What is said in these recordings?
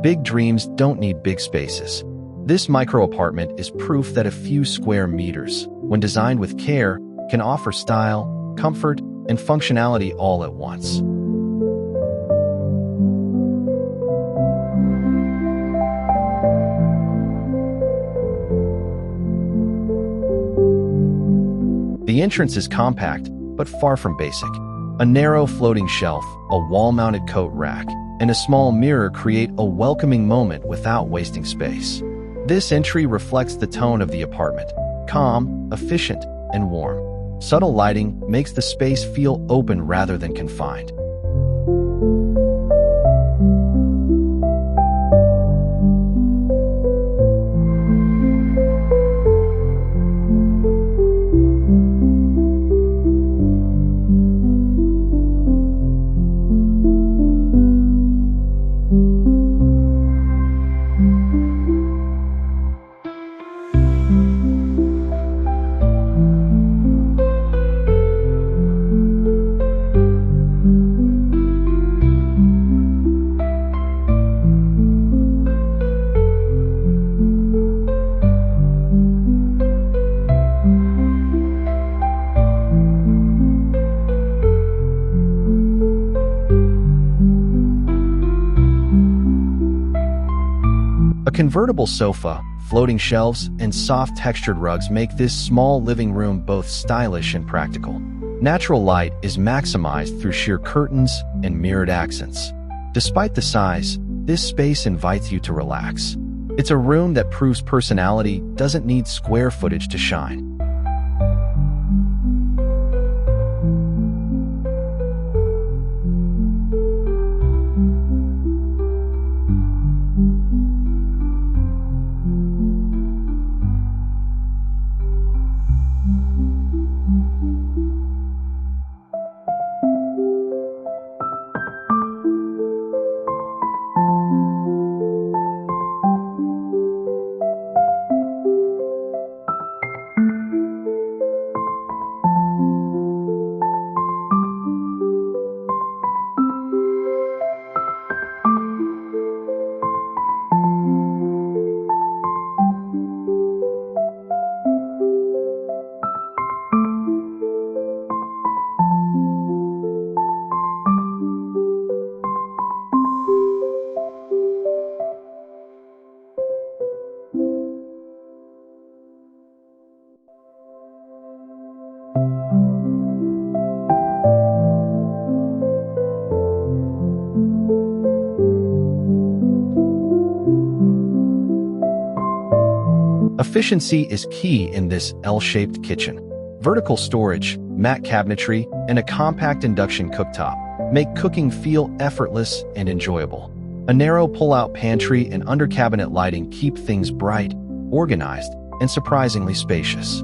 Big dreams don't need big spaces. This micro-apartment is proof that a few square meters, when designed with care, can offer style, comfort, and functionality all at once. The entrance is compact, but far from basic. A narrow floating shelf, a wall-mounted coat rack, and a small mirror create a welcoming moment without wasting space. This entry reflects the tone of the apartment: calm, efficient, and warm. Subtle lighting makes the space feel open rather than confined. A convertible sofa, floating shelves, and soft textured rugs make this small living room both stylish and practical. Natural light is maximized through sheer curtains and mirrored accents. Despite the size, this space invites you to relax. It's a room that proves personality doesn't need square footage to shine. Efficiency is key in this L-shaped kitchen. Vertical storage, matte cabinetry, and a compact induction cooktop make cooking feel effortless and enjoyable. A narrow pull-out pantry and under-cabinet lighting keep things bright, organized, and surprisingly spacious.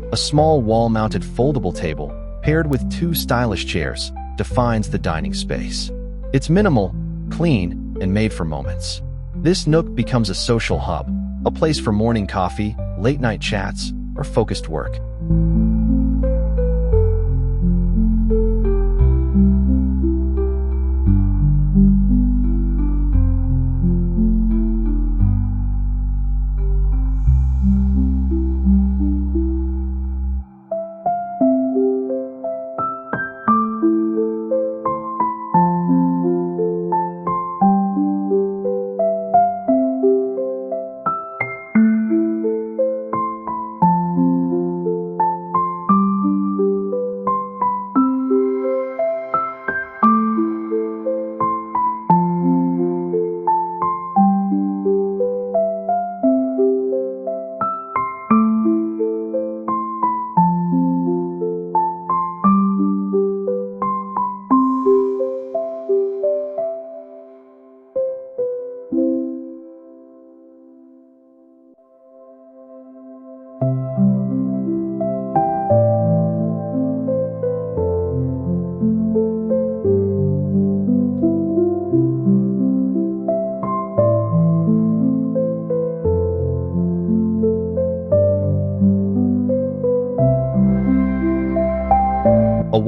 A small wall-mounted foldable table, paired with two stylish chairs, defines the dining space. It's minimal, clean, and made for moments. This nook becomes a social hub, a place for morning coffee, late-night chats, or focused work.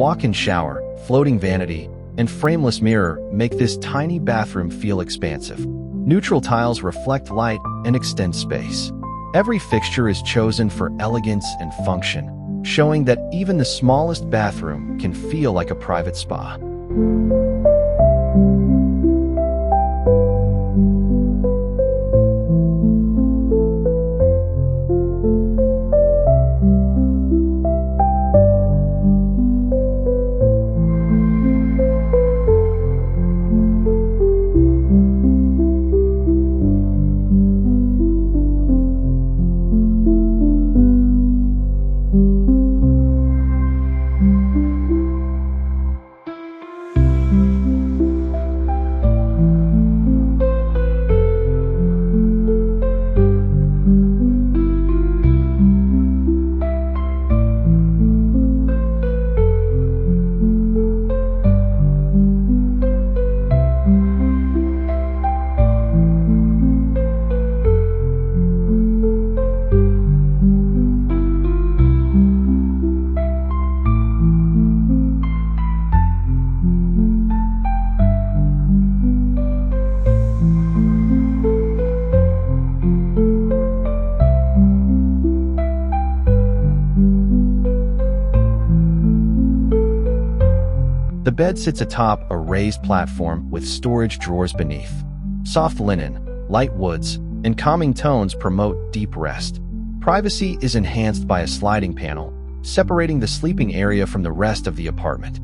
walk-in shower, floating vanity, and frameless mirror make this tiny bathroom feel expansive. Neutral tiles reflect light and extend space. Every fixture is chosen for elegance and function, showing that even the smallest bathroom can feel like a private spa. The bed sits atop a raised platform with storage drawers beneath. Soft linen, light woods, and calming tones promote deep rest. Privacy is enhanced by a sliding panel, separating the sleeping area from the rest of the apartment.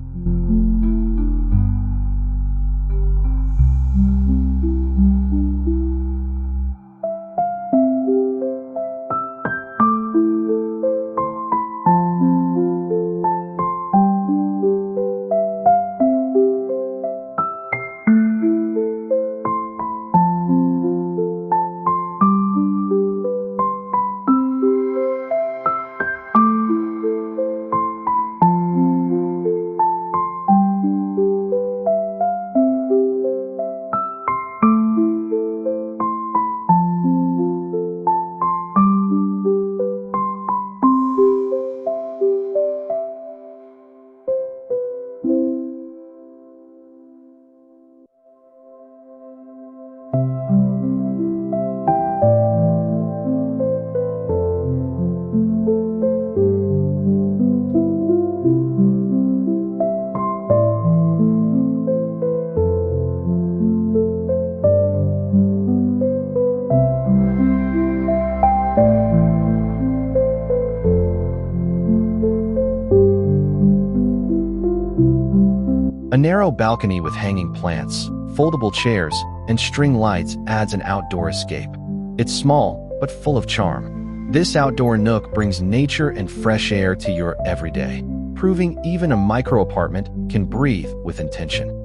A narrow balcony with hanging plants, foldable chairs, and string lights adds an outdoor escape. It's small, but full of charm. This outdoor nook brings nature and fresh air to your everyday, proving even a micro apartment can breathe with intention.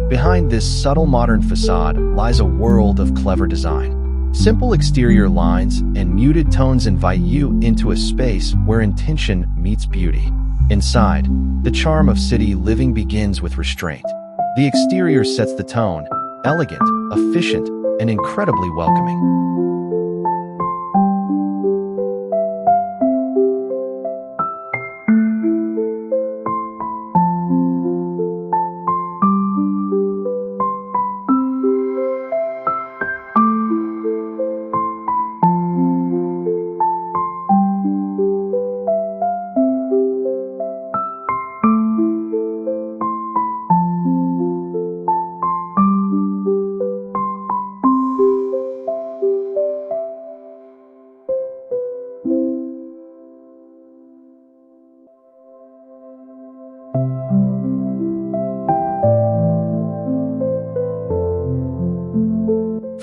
Behind this subtle modern facade lies a world of clever design. Simple exterior lines and muted tones invite you into a space where intention meets beauty. Inside, the charm of city living begins with restraint. The exterior sets the tone, elegant, efficient, and incredibly welcoming.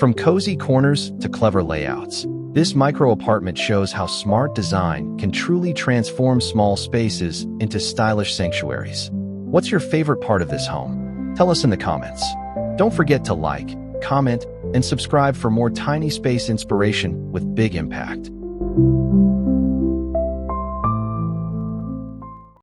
From cozy corners to clever layouts, this micro apartment shows how smart design can truly transform small spaces into stylish sanctuaries. What's your favorite part of this home? Tell us in the comments. Don't forget to like, comment, and subscribe for more tiny space inspiration with big impact.